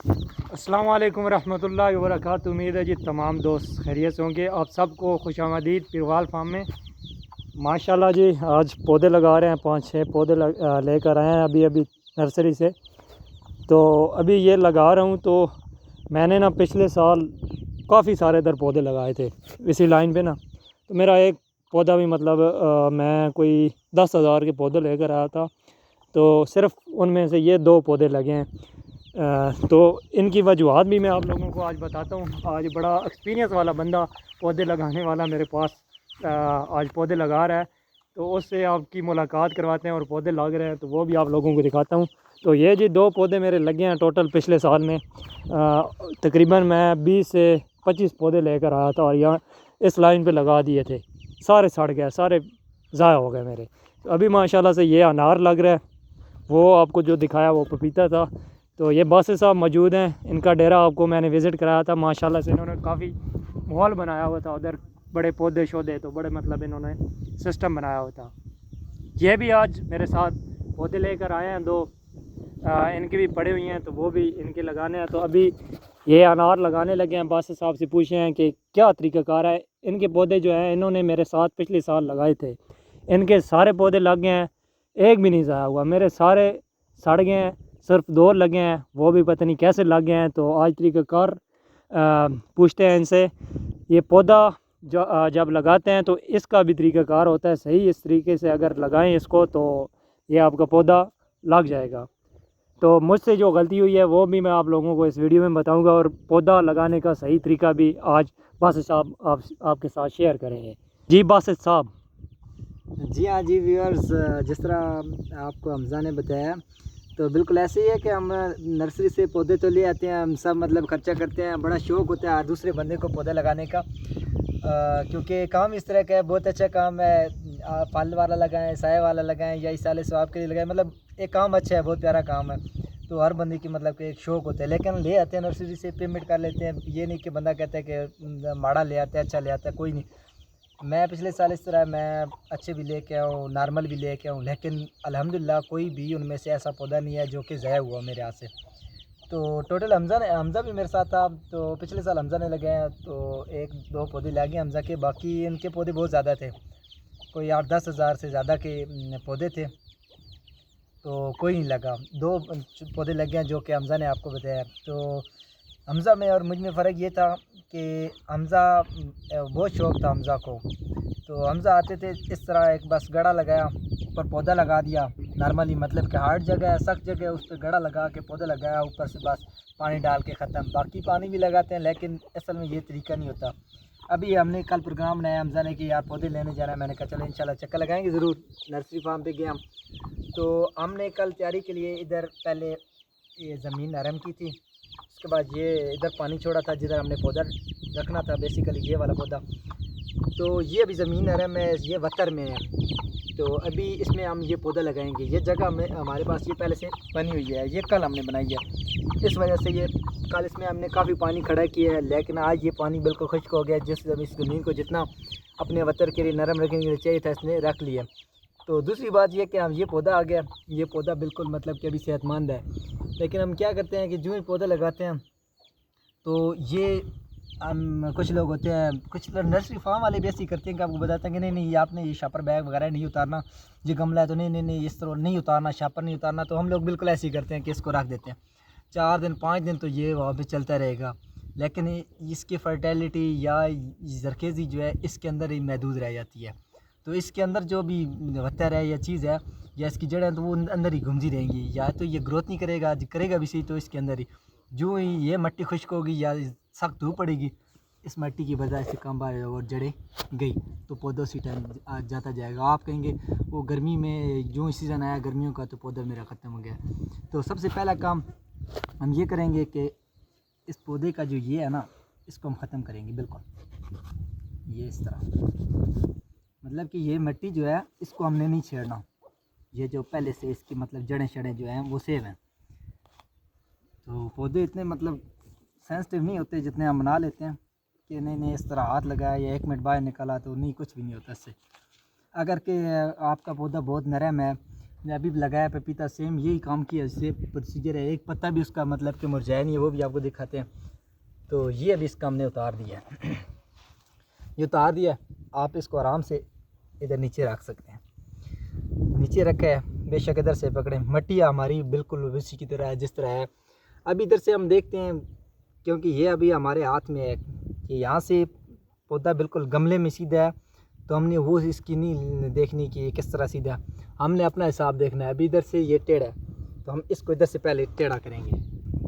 अस्सलाम वालेकुम रहमतुल्लाहि व बरकातुहू। उम्मीद है जी तमाम दोस्त खैरियत से होंगे। आप सबको खुशामदीद पिरवाल फार्म में। माशाल्लाह जी, आज पौधे लगा रहे हैं, 5-6 पौधे लेकर आए हैं अभी अभी नर्सरी से। तो अभी ये लगा रहा हूँ। तो मैंने ना पिछले साल काफ़ी सारे इधर पौधे लगाए थे इसी लाइन पे ना। तो मेरा एक पौधा भी मतलब मैं कोई 10,000 के पौधे लेकर आया था। तो सिर्फ उनमें से ये 2 पौधे लगे हैं। तो इनकी वजूहत भी मैं आप लोगों को आज बताता हूँ। आज बड़ा एक्सपीरियंस वाला बंदा, पौधे लगाने वाला, मेरे पास आज पौधे लगा रहा है। तो उससे आपकी मुलाकात करवाते हैं और पौधे लग रहे हैं तो वो भी आप लोगों को दिखाता हूँ। तो ये जी 2 पौधे मेरे लगे हैं टोटल पिछले साल में। तकरीबन मैं 20 से 25 पौधे लेकर आया था और यहाँ इस लाइन पे लगा दिए थे। सारे सड़ गए, सारे ज़ाया हो गए मेरे। तो अभी माशाल्लाह से ये अनार लग रहा है। वो आपको जो दिखाया वो पपीता था। तो ये बासित साहब मौजूद हैं, इनका डेरा आपको मैंने विज़िट कराया था। माशाल्लाह से इन्होंने काफ़ी माहौल बनाया हुआ था उधर, बड़े पौधे शौधे, तो बड़े मतलब इन्होंने सिस्टम बनाया हुआ था। ये भी आज मेरे साथ पौधे लेकर आए हैं 2। इनके भी पड़े हुए हैं तो वो भी इनके लगाने हैं। तो अभी ये अनार लगाने लगे हैं। बासित साहब से पूछे हैं कि क्या तरीक़ाकार है। इनके पौधे जो हैं इन्होंने मेरे साथ पिछले साल लगाए थे, इनके सारे पौधे लग गए हैं, एक भी नहीं ज़ाया हुआ। मेरे सारे सड़ गए हैं, सिर्फ 2 लगे हैं, वो भी पता नहीं कैसे लग गए हैं। तो आज तरीक़ाकार पूछते हैं इनसे। ये पौधा जब लगाते हैं तो इसका भी तरीक़ाकार होता है सही। इस तरीके से अगर लगाएं इसको तो ये आपका पौधा लग जाएगा। तो मुझसे जो गलती हुई है वो भी मैं आप लोगों को इस वीडियो में बताऊंगा और पौधा लगाने का सही तरीका भी आज बासित साहब आपके साथ शेयर करेंगे। जी बासित साहब। जी हाँ जी व्यूअर्स, जिस तरह आपको हमज़ा ने बताया तो बिल्कुल ऐसे ही है कि हम नर्सरी से पौधे तो ले आते हैं, हम सब मतलब खर्चा करते हैं, बड़ा शौक़ होता है दूसरे बंदे को पौधे लगाने का। क्योंकि काम इस तरह का है, बहुत अच्छा काम है। फल वाला लगाएं, साए वाला लगाएं या इस साल स्वाब के लिए लगाएं, मतलब एक काम अच्छा है, बहुत प्यारा काम है। तो हर बंदे की मतलब कि एक शौक़ होता है। लेकिन ले आते हैं नर्सरी से, पेमेंट कर लेते हैं। ये नहीं कि बंदा कहता है कि माड़ा ले आते हैं, अच्छा ले आता है, कोई नहीं। मैं पिछले साल इस तरह मैं अच्छे भी लेके आया हूँ, नॉर्मल भी लेके आया हूँ, लेकिन अल्हम्दुलिल्लाह कोई भी उनमें से ऐसा पौधा नहीं है जो कि ज़ाया हुआ मेरे यहाँ से। तो टोटल हमज़ा भी मेरे साथ था। तो पिछले साल हमज़ा ने लगाए हैं तो 1-2 पौधे लगे हमज़ा के, बाकी इनके पौधे बहुत ज़्यादा थे, कोई 8-10 हज़ार से ज़्यादा के पौधे थे। तो कोई नहीं लगा, 2 पौधे लगे हैं जो कि हमज़ा ने आपको बताया। तो हमज़ा में और मुझ में फ़र्क ये था कि हमज़ा बहुत शौक़ था हमज़ा को। तो हमज़ा आते थे इस तरह, एक बस गड़ा लगाया, ऊपर पौधा लगा दिया नॉर्मली, मतलब कि हार्ड जगह है, सख्त जगह है, उस पर गड़ा लगा के पौधा लगाया, ऊपर से बस पानी डाल के ख़त्म। बाकी पानी भी लगाते हैं लेकिन असल में ये तरीका नहीं होता। अभी हमने कल प्रोग्राम बनाया हमज़ा ने कि यार पौधे लेने जाना है। मैंने कहा चलो इंशाल्लाह चक्कर लगाएंगे ज़रूर। नर्सरी फार्म पे गए हम। तो हमने कल तैयारी के लिए इधर पहले ये ज़मीन नरम की थी, उसके बाद ये इधर पानी छोड़ा था जिधर हमने पौधा रखना था, बेसिकली ये वाला पौधा। तो ये अभी ज़मीन नरम है, ये वतर में है। तो अभी इसमें हम ये पौधा लगाएंगे। ये जगह में हमारे पास ये पहले से बनी हुई है, ये कल हमने बनाई है। इस वजह से ये कल इसमें हमने काफ़ी पानी खड़ा किया है, लेकिन आज ये पानी बिल्कुल खुश्क हो गया। इस ज़मीन को जितना अपने वतर के लिए नरम रखने के लिए चाहिए था इसने रख लिया। तो दूसरी बात ये कि हम ये पौधा आ गया, ये पौधा बिल्कुल मतलब कि अभी सेहतमंद है। लेकिन हम क्या करते हैं कि जो ही पौधा लगाते हैं तो ये हम कुछ लोग होते हैं, कुछ नर्सरी फार्म वाले भी ऐसे ही करते हैं कि आपको बताते हैं कि नहीं नहीं ये आपने ये शापर बैग वगैरह नहीं उतारना, ये गमला है तो नहीं नहीं नहीं इस तरह नहीं उतारना, शापर नहीं उतारना। तो हम लोग बिल्कुल ऐसे ही करते हैं कि इसको रख देते हैं 4 दिन 5 दिन, तो ये वहाँ पे चलता रहेगा। लेकिन इसकी फर्टिलिटी या जरखेज़ी जो है इसके अंदर ही महदूद रह जाती है। तो इसके अंदर जो भी वत्तर है या चीज़ है या इसकी जड़ें हैं तो वो अंदर ही घूमती रहेंगी, या तो ये ग्रोथ नहीं करेगा, करेगा भी सही तो इसके अंदर ही। जो ही ये मिट्टी खुश्क होगी या सख्त धूप पड़ेगी, इस मिट्टी की वजह से कम बार और जड़ें गई तो पौधा उसी टाइम जाता जाएगा। आप कहेंगे वो गर्मी में जो सीज़न आया गर्मियों का तो पौधा मेरा ख़त्म हो गया। तो सबसे पहला काम हम ये करेंगे कि इस पौधे का जो ये है ना, इसको हम ख़त्म करेंगे बिल्कुल। ये इस तरह, मतलब कि ये मिट्टी जो है इसको हमने नहीं छेड़ना। ये जो पहले से इसकी मतलब जड़ें शड़ें जो हैं वो सेव हैं। तो पौधे इतने मतलब सेंसिटिव नहीं होते जितने हम बना लेते हैं कि नहीं नहीं इस तरह हाथ लगाया या 1 मिनट बाहर निकाला तो नहीं, कुछ भी नहीं होता इससे। अगर कि आपका पौधा बहुत नरम है, ने अभी लगाया पपीता, सेम यही काम किया, इससे प्रोसीजर है। एक पत्ता भी उसका मतलब कि मुरझाया नहीं है, वो भी आपको दिखाते हैं। तो ये अभी इसका हमने उतार दिया है। ये उतार दिया, आप इसको आराम से इधर नीचे रख सकते हैं। नीचे रखा है, बेशक इधर से पकड़ें। मट्टी हमारी बिल्कुल उसी की तरह है जिस तरह है। अब इधर से हम देखते हैं, क्योंकि ये अभी हमारे हाथ में है कि यहाँ से पौधा बिल्कुल गमले में सीधा है, तो हमने वो इसकी नहीं देखनी कि ये किस तरह सीधा है, हमने अपना हिसाब देखना है। अभी इधर से ये टेढ़ा है, तो हम इसको इधर से पहले टेढ़ा करेंगे।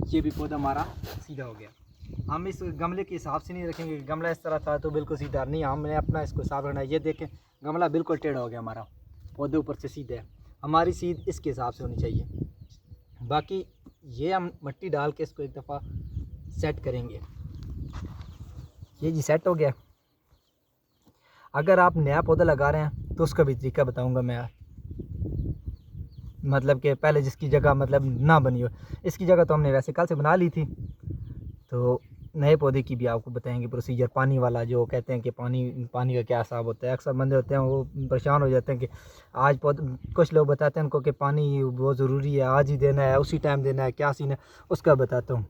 ये भी पौधा हमारा सीधा हो गया। हम इस गमले के हिसाब से नहीं रखेंगे कि गमला इस तरह था तो बिल्कुल सीधा नहीं, हमने अपना इसको हिसाब रखना है। ये देखें, गमला बिल्कुल टेढ़ा हो गया हमारा, पौधे ऊपर से सीधे है। हमारी सीध इसके हिसाब से होनी चाहिए। बाकी ये हम मिट्टी डाल के इसको एक दफ़ा सेट करेंगे। ये जी सेट हो गया। अगर आप नया पौधा लगा रहे हैं तो उसका भी तरीका बताऊंगा मैं, मतलब कि पहले जिसकी जगह मतलब ना बनी हो। इसकी जगह तो हमने वैसे कल से बना ली थी, तो नए पौधे की भी आपको बताएंगे प्रोसीजर। पानी वाला जो कहते हैं कि पानी का क्या हिसाब होता है, अक्सर बंदे होते हैं वो परेशान हो जाते हैं कि आज कुछ लोग बताते हैं उनको कि पानी बहुत ज़रूरी है, आज ही देना है, उसी टाइम देना है, क्या सीन है उसका बताता हूँ।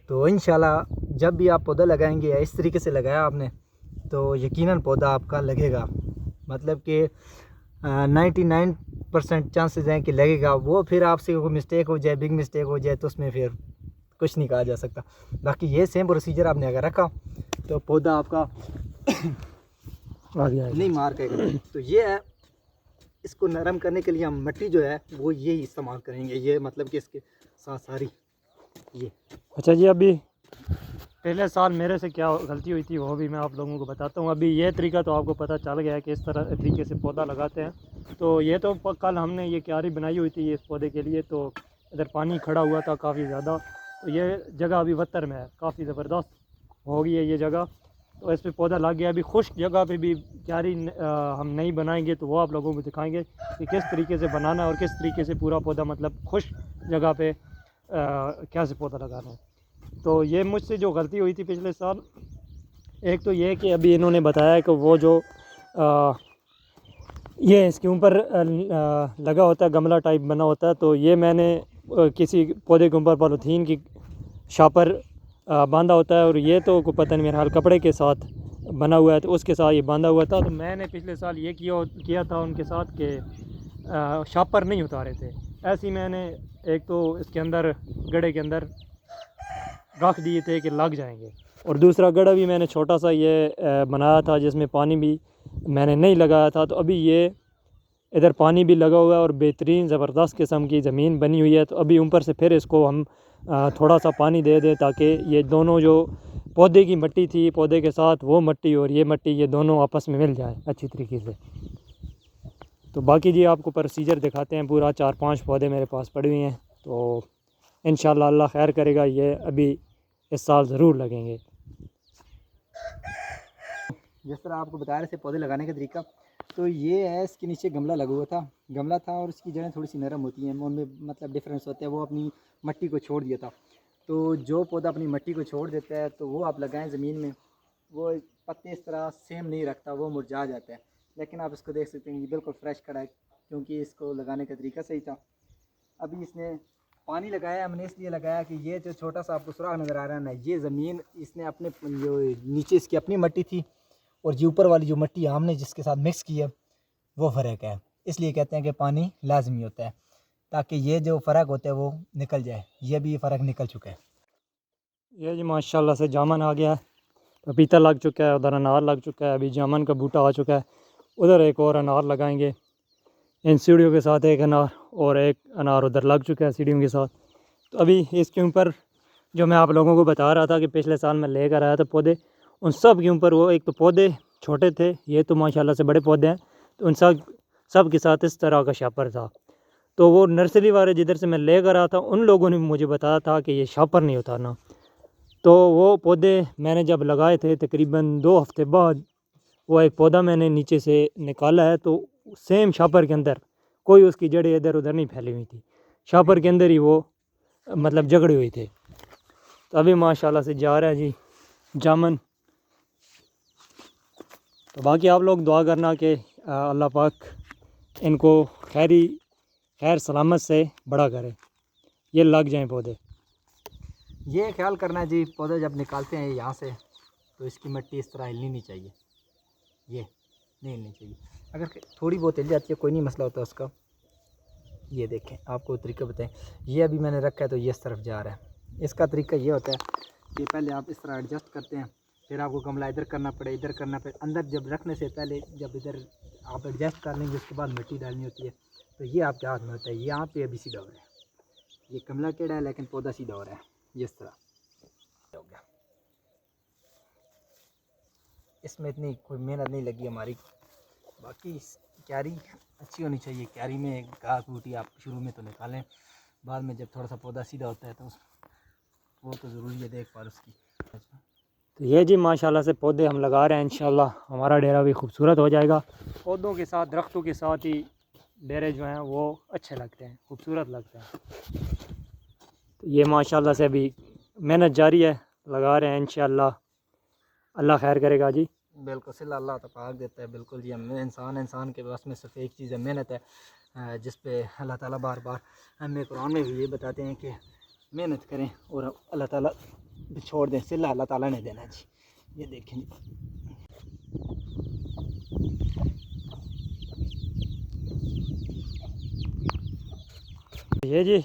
तो इंशाल्लाह जब भी आप पौधा लगाएंगे या इस तरीके से लगाया आपने, तो यकीनन पौधा आपका लगेगा। मतलब कि 99% चांसेस हैं कि लगेगा। वो फिर आपसे कोई मिस्टेक हो जाए, बिग मिस्टेक हो जाए, तो उसमें फिर कुछ नहीं कहा जा सकता। बाकी ये सेम प्रोसीजर आपने अगर रखा तो पौधा आपका आ गया नहीं मार करेगा। तो ये है, इसको नरम करने के लिए हम मिट्टी जो है वो यही इस्तेमाल करेंगे। ये मतलब कि इसके साथ सारी ये। अच्छा जी, अभी पहले साल मेरे से क्या गलती हुई थी वो भी मैं आप लोगों को बताता हूँ। अभी ये तरीका तो आपको पता चल गया है कि इस तरह तरीके से पौधा लगाते हैं। तो ये तो कल हमने ये क्यारी बनाई हुई थी इस पौधे के लिए, तो इधर पानी खड़ा हुआ था काफ़ी ज़्यादा। तो ये जगह अभी वत्तर में है, काफ़ी ज़बरदस्त हो गई है ये जगह। तो इस पर पौधा लग गया। अभी खुश्क जगह पे भी क्यारी हम नहीं बनाएंगे तो वो आप लोगों को दिखाएंगे कि किस तरीके से बनाना है और किस तरीके से पूरा पौधा मतलब खुश्क जगह पे कैसे पौधा लगाना है। तो ये मुझसे जो गलती हुई थी पिछले साल, एक तो ये कि अभी इन्होंने बताया कि वो जो ये इसके ऊपर लगा होता है, गमला टाइप बना होता है, तो ये मैंने किसी पौधे के ऊपर पॉलीथीन की शापर बांधा होता है, और ये तो को पता नहीं मेरे हाल कपड़े के साथ बना हुआ है, तो उसके साथ ये बांधा हुआ था। तो मैंने पिछले साल ये किया था उनके साथ कि शापर नहीं उतारे थे। ऐसे ही मैंने एक तो इसके अंदर गड्ढे के अंदर रख दिए थे कि लग जाएंगे, और दूसरा गड्ढा भी मैंने छोटा सा ये बनाया था जिसमें पानी भी मैंने नहीं लगाया था। तो अभी ये इधर पानी भी लगा हुआ है और बेहतरीन ज़बरदस्त किस्म की ज़मीन बनी हुई है। तो अभी ऊपर से फिर इसको हम थोड़ा सा पानी दे दें ताकि ये दोनों जो पौधे की मिट्टी थी, पौधे के साथ वो मिट्टी और ये मिट्टी, ये दोनों आपस में मिल जाए अच्छी तरीके से। तो बाकी जी आपको प्रोसीजर दिखाते हैं पूरा। 4-5 पौधे मेरे पास पड़े हुए हैं, तो इंशाल्लाह अल्लाह खैर करेगा, ये अभी इस साल ज़रूर लगेंगे। जिस तरह आपको बता रहे थे पौधे लगाने का तरीका, तो ये है, इसके नीचे गमला लगा हुआ था, गमला था और इसकी जड़ें थोड़ी सी नरम होती हैं, उनमें मतलब डिफरेंस होता है। वो अपनी मिट्टी को छोड़ दिया था। तो जो पौधा अपनी मिट्टी को छोड़ देता है तो वो आप लगाएं ज़मीन में, वो पत्ते इस तरह सेम नहीं रखता, वो मुरझा जाता है। लेकिन आप इसको देख सकते हैं, ये बिल्कुल फ्रेश खड़ा है, क्योंकि इसको लगाने का तरीका सही था। अभी इसने पानी लगाया, हमने इसलिए लगाया कि ये जो छोटा सा आपको सुराख नज़र आ रहा है ना, ये ज़मीन इसने अपने जो नीचे इसकी अपनी मिट्टी थी और जो ऊपर वाली जो मिट्टी हमने जिसके साथ मिक्स की है वो फ़र्क है। इसलिए कहते हैं कि पानी लाजमी होता है, ताकि ये जो फ़र्क होता है वो निकल जाए। ये भी फ़र्क निकल चुका है। ये जी माशाल्लाह से जामन आ गया है, पपीता लग चुका है, उधर अनार लग चुका है, अभी जामन का बूटा आ चुका है, उधर एक और अनार लगाएंगे। इन सीढ़ियों के साथ एक अनार और एक अनार उधर लग चुका है सीढ़ियों के साथ। तो अभी इसके ऊपर जो मैं आप लोगों को बता रहा था कि पिछले साल मैं लेकर आया था पौधे, उन सब के ऊपर वो एक तो पौधे छोटे थे, ये तो माशाल्लाह से बड़े पौधे हैं, तो उन सब के साथ इस तरह का शापर था। तो वो नर्सरी वाले जिधर से मैं लेकर आया था उन लोगों ने मुझे बताया था कि ये शापर नहीं उतारना। तो वो पौधे मैंने जब लगाए थे तकरीबन 2 हफ्ते बाद वो एक पौधा मैंने नीचे से निकाला है, तो सेम शापर के अंदर कोई उसकी जड़ें इधर उधर नहीं फैली हुई थी, शापर के अंदर ही वो मतलब जगड़े हुए थे। तो अभी माशाल्लाह से जा रहा है जी जामन। तो बाकी आप लोग दुआ करना कि अल्लाह पाक इनको खैरी खैर सलामत से बड़ा करे, ये लग जाएं पौधे। ये ख्याल करना है जी, पौधे जब निकालते हैं यहाँ से तो इसकी मिट्टी इस तरह हिलनी नहीं चाहिए, ये नहीं हिलनी चाहिए। अगर थोड़ी बहुत हिल जाती है कोई नहीं मसला होता उसका। ये देखें, आपको तरीका बताएं, ये अभी मैंने रखा है तो ये इस तरफ जा रहा है। इसका तरीका ये होता है कि पहले आप इस तरह एडजस्ट करते हैं, फिर आपको गमला इधर करना पड़े, इधर करना पड़े, अंदर जब रखने से पहले जब इधर आप एडजस्ट कर लेंगे उसके बाद मिट्टी डालनी होती है। तो ये आपके हाथ में होता है, यहाँ पे अभी सीधा हो रहा है, ये गमला टेढ़ा है लेकिन पौधा सीधा हो रहा है, ये इस तरह हो गया। इसमें इतनी कोई मेहनत नहीं लगी हमारी, बाकी क्यारी अच्छी होनी चाहिए। क्यारी में घास बूटी आप शुरू में तो निकालें, बाद में जब थोड़ा सा पौधा सीधा होता है तो वो तो ज़रूरी है देखभाल उसकी। तो ये जी माशाल्लाह से पौधे हम लगा रहे हैं, इंशाल्लाह हमारा डेरा भी खूबसूरत हो जाएगा। पौधों के साथ, दरख्तों के साथ ही डेरे जो हैं वो अच्छे लगते हैं, खूबसूरत लगते हैं। तो ये माशाल्लाह से अभी मेहनत जारी है, लगा रहे हैं इंशाल्लाह, अल्लाह खैर करेगा जी। बिल्कुल सिला अल्लाह तो पाक देता है, बिल्कुल जी। हम इंसान के बस में सिर्फ एक चीज़ है, मेहनत है, जिस पे अल्लाह ताला बार बार हमें कुरान में भी ये बताते हैं कि मेहनत करें और अल्लाह ताला छोड़ दें, सिला अल्लाह ताला ने देना जी। ये देखें ये जी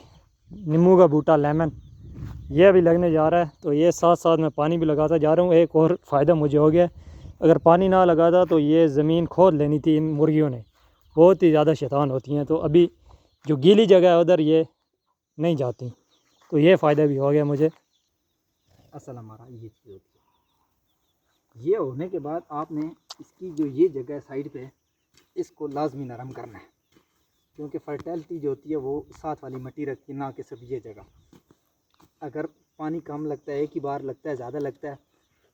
नींबू का बूटा लेमन, ये अभी लगने जा रहा है। तो ये साथ साथ मैं पानी भी लगाता जा रहा हूँ। एक और फ़ायदा मुझे हो गया, अगर पानी ना लगाता तो ये ज़मीन खोद लेनी थी इन मुर्गियों ने, बहुत ही ज़्यादा शैतान होती हैं। तो अभी जो गीली जगह है उधर ये नहीं जाती, तो ये फ़ायदा भी हो गया मुझे। असल हमारा ये चीज़ होती है। ये होने के बाद आपने इसकी जो ये जगह साइड पे, इसको लाजमी नरम करना है, क्योंकि फर्टिलिटी जो होती है वो साथ वाली मिट्टी रखती है, ना कि सिर्फ ये जगह। अगर पानी कम लगता है, एक ही बार लगता है, ज़्यादा लगता है,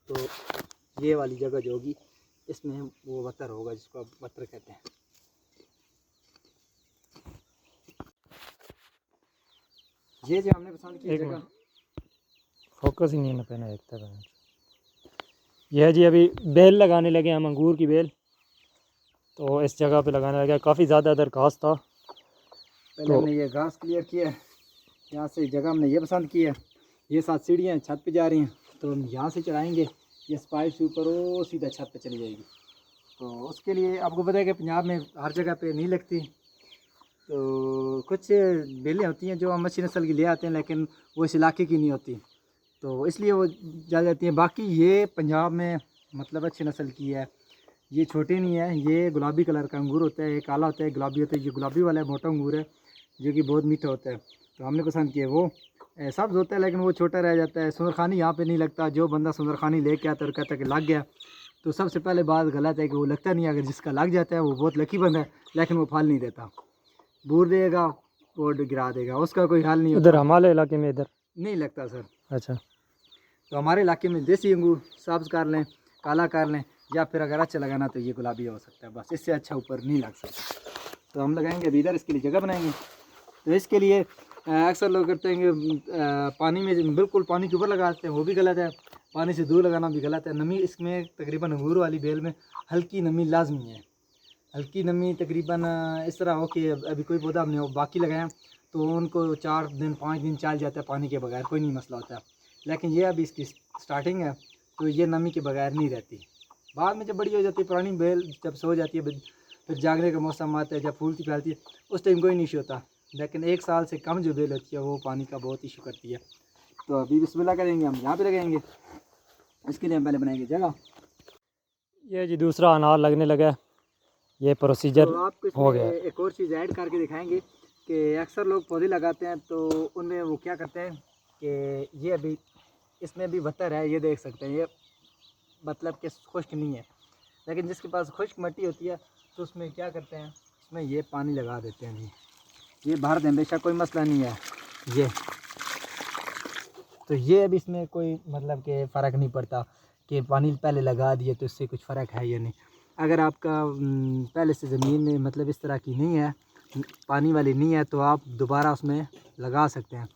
तो ये वाली जगह जो होगी इसमें वो वतर होगा, जिसको आप वतर कहते हैं। ये जो हमने पसंद की जगह, फोकस ही नहीं है ना पहना एक तरह। यह जी अभी बेल लगाने लगे हम, अंगूर की बेल, तो इस जगह पे लगाने लगे। काफ़ी ज़्यादा इधर घास था, पहले हमने ये घास क्लियर किया है। यहाँ से जगह हमने ये पसंद की है, ये 7 सीढ़ियाँ छत पे जा रही हैं, तो हम यहाँ से चढ़ाएंगे, ये पाइप से ऊपर वो सीधा छत पे चली जाएगी। तो उसके लिए आपको पता है कि पंजाब में हर जगह पे नहीं लगती, तो कुछ बेलें होती हैं जो हम अच्छी नस्ल की ले आते हैं, लेकिन वो इस इलाके की नहीं होती, तो इसलिए वो जा जाती हैं। बाकी ये पंजाब में मतलब अच्छी नस्ल की है, ये छोटी नहीं है, ये गुलाबी कलर का अंगूर होता है, ये काला होता है, गुलाबी होता है। ये गुलाबी वाला मोटा अंगूर है जो कि बहुत मीठा होता है, तो हमने पसंद किया। वो सब्ज़ होता है लेकिन वो छोटा रह जाता है। सुंदरखानी यहाँ पे नहीं लगता। जो बंदा सुंदरखानी लेके आता है और कहता है कि लग गया, तो सबसे पहले बात गलत है कि वो लगता नहीं है। अगर जिसका लग जाता है वो बहुत लकी बंदा है, लेकिन वो फल नहीं देता, बूर देगा, वो गिरा देगा, उसका कोई हाल नहीं होता। उधर हमारे इलाके में इधर नहीं लगता सर। अच्छा, तो हमारे इलाके में देसी अंगूर सब्ज़ कर लें, काला कर लें, या फिर अगर अच्छा लगाना तो ये गुलाबी हो सकता है, बस इससे अच्छा ऊपर नहीं लग सकता। तो हम लगाएंगे अभी इधर, इसके लिए जगह बनाएंगे। तो इसके लिए अक्सर लोग करते हैं कि पानी में बिल्कुल पानी के ऊपर लगाते हैं, वो भी गलत है। पानी से दूर लगाना भी गलत है। नमी इसमें तकरीबन अंगूर वाली बेल में हल्की नमी लाजमी है। हल्की नमी तकरीबन इस तरह हो कि अभी कोई पौधा हमने बाकी लगाया तो उनको 4 दिन 5 दिन चल जाता है पानी के बगैर, कोई नहीं मसला होता है। लेकिन ये अभी इसकी स्टार्टिंग है, तो ये नमी के बगैर नहीं रहती। बाद में जब बड़ी हो जाती है पुरानी बेल, जब सो जाती है, फिर जागने का मौसम आता है, जब फूलती फैलती है, उस टाइम कोई नहीं इशू होता। लेकिन 1 साल से कम जो बेल होती है वो पानी का बहुत इशू करती है। तो अभी बिस्मिल्लाह करेंगे, हम यहाँ पे लगाएंगे। इसके लिए हम पहले बनाएंगे जगह। ये जी दूसरा अनार लगने लगा है, ये प्रोसीजर तो आपको हो गया। इसमें एक और चीज़ ऐड करके दिखाएंगे कि अक्सर लोग पौधे लगाते हैं तो उनमें वो क्या करते हैं कि ये अभी इसमें भी वतर है, ये देख सकते हैं, ये मतलब कि खुश्क नहीं है। लेकिन जिसके पास खुश्क मिट्टी होती है तो उसमें क्या करते हैं, उसमें ये पानी लगा देते हैं जी, ये भर दें, बेशक कोई मसला नहीं है। ये तो ये अभी इसमें कोई मतलब कि फ़र्क नहीं पड़ता कि पानी पहले लगा दिए तो इससे कुछ फ़र्क है या नहीं। अगर आपका पहले से ज़मीन मतलब इस तरह की नहीं है, पानी वाली नहीं है, तो आप दोबारा उसमें लगा सकते हैं।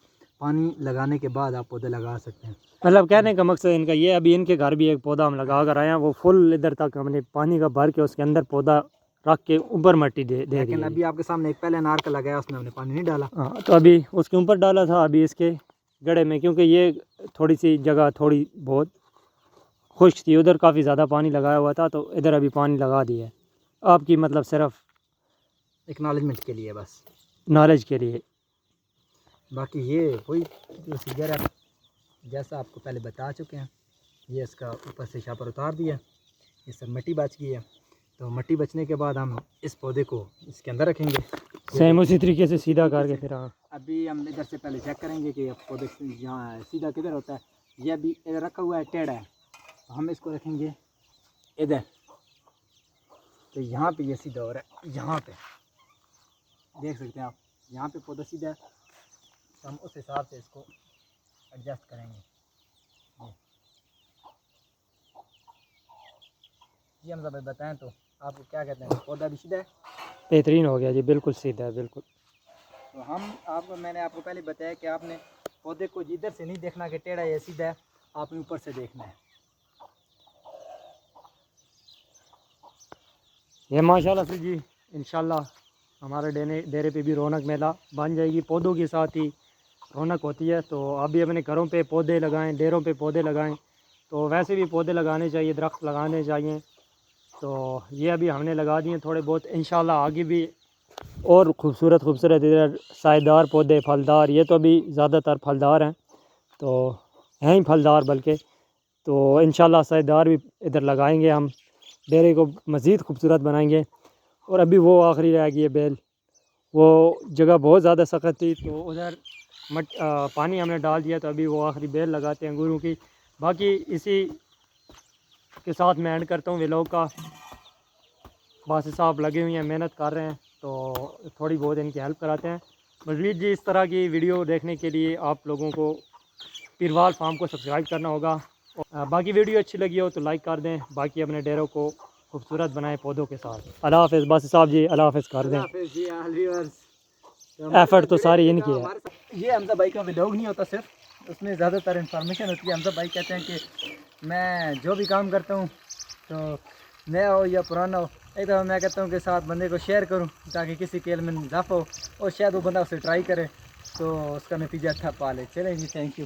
पानी लगाने के बाद आप पौधे लगा सकते हैं। मतलब कहने का मकसद इनका ये, अभी इनके घर भी एक पौधा हम लगा कर आए हैं, वो फुल इधर तक हमने पानी का भर के उसके अंदर पौधा रख के ऊपर मिट्टी दे दे लेकिन दी है। अभी आपके सामने एक पहले अनार का लगाया, उसमें हमने पानी नहीं डाला। हाँ, तो अभी उसके ऊपर डाला था, अभी इसके गड़े में, क्योंकि ये थोड़ी सी जगह थोड़ी बहुत खुश्क थी, उधर काफ़ी ज़्यादा पानी लगाया हुआ था, तो इधर अभी पानी लगा दिया है। आपकी मतलब सिर्फ एक्नॉलेजमेंट के लिए बस, नॉलेज के लिए। बाकी ये वही प्रोसीजर है जैसा आपको पहले बता चुके हैं। ये इसका ऊपर से शापर उतार दिया, ये सब मिट्टी बच गई है। तो मिट्टी बचने के बाद हम इस पौधे को इसके अंदर रखेंगे सेम उसी तरीके से सीधा करके फिर। हाँ, अभी हम इधर से पहले चेक करेंगे कि पौधे यहाँ सीधा किधर होता है। ये अभी इधर रखा हुआ है, टेढ़ा है, तो हम इसको रखेंगे इधर। तो यहाँ पे ये सीधा हो रहा है, यहाँ पे देख सकते हैं आप, यहाँ पे पौधा सीधा है, तो हम उस हिसाब से इसको एडजस्ट करेंगे। जी हम सब बताएं तो आपको क्या कहते हैं, पौधा भी सीधा है? बेहतरीन हो गया जी, बिल्कुल सीधा है, बिल्कुल। तो मैंने आपको पहले बताया कि आपने पौधे को इधर से नहीं देखना कि टेढ़ा या सीधा है, आपने ऊपर से देखना है। ये माशाल्लाह से जी इंशाल्लाह हमारे डेरे पे भी रौनक मेला बन जाएगी। पौधों के साथ ही रौनक होती है। तो आप भी अपने घरों पे पौधे लगाएं, डेरों पे पौधे लगाएं। तो वैसे भी पौधे लगाने चाहिए, दरख्त लगाने चाहिए। तो ये अभी हमने लगा दिए थोड़े बहुत, इंशाल्लाह आगे भी और खूबसूरत इधर साएदार पौधे, फलदार। ये तो अभी ज़्यादातर फलदार हैं, तो हैं ही फलदार बल्कि। तो इंशाल्लाह साएदार भी इधर लगाएंगे हम, डेरे को मज़ीद खूबसूरत बनाएंगे। और अभी वो आखिरी रह गई है बेल, वो जगह बहुत ज़्यादा सख्त थी, तो उधर पानी हमने डाल दिया, तो अभी वो आखिरी बेल लगाते हैं अंगूरों की। बाकी इसी के साथ मैं एंड करता हूँ व्लॉग का। बासी साहब लगे हुए हैं, मेहनत कर रहे हैं, तो थोड़ी बहुत इनकी हेल्प कराते हैं। मज़ीद जी इस तरह की वीडियो देखने के लिए आप लोगों को पीरवाल फार्म को सब्सक्राइब करना होगा। और बाकी वीडियो अच्छी लगी हो तो लाइक कर दें। बाकी अपने डेरों को खूबसूरत बनाएं पौधों के साथ। अल्लाह हाफ़िज़ बासी साहब जी, अल्लाह हाफ़िज़ कर दें। एफ़र्ट तो सारी इनकी है। ये हमजा भाई का व्लॉग नहीं होता सिर्फ, उसमें ज़्यादातर इन्फॉर्मेशन होती है। हमजा भाई कहते हैं कि मैं जो भी काम करता हूँ, तो नया हो या पुराना हो, एक दफ़ा मैं कहता हूँ कि साथ बंदे को शेयर करूँ ताकि किसी के इल्म में इजाफा हो, और शायद वो बंदा उसे ट्राई करे तो उसका नतीजा अच्छा पा ले। चलें जी, थैंक यू।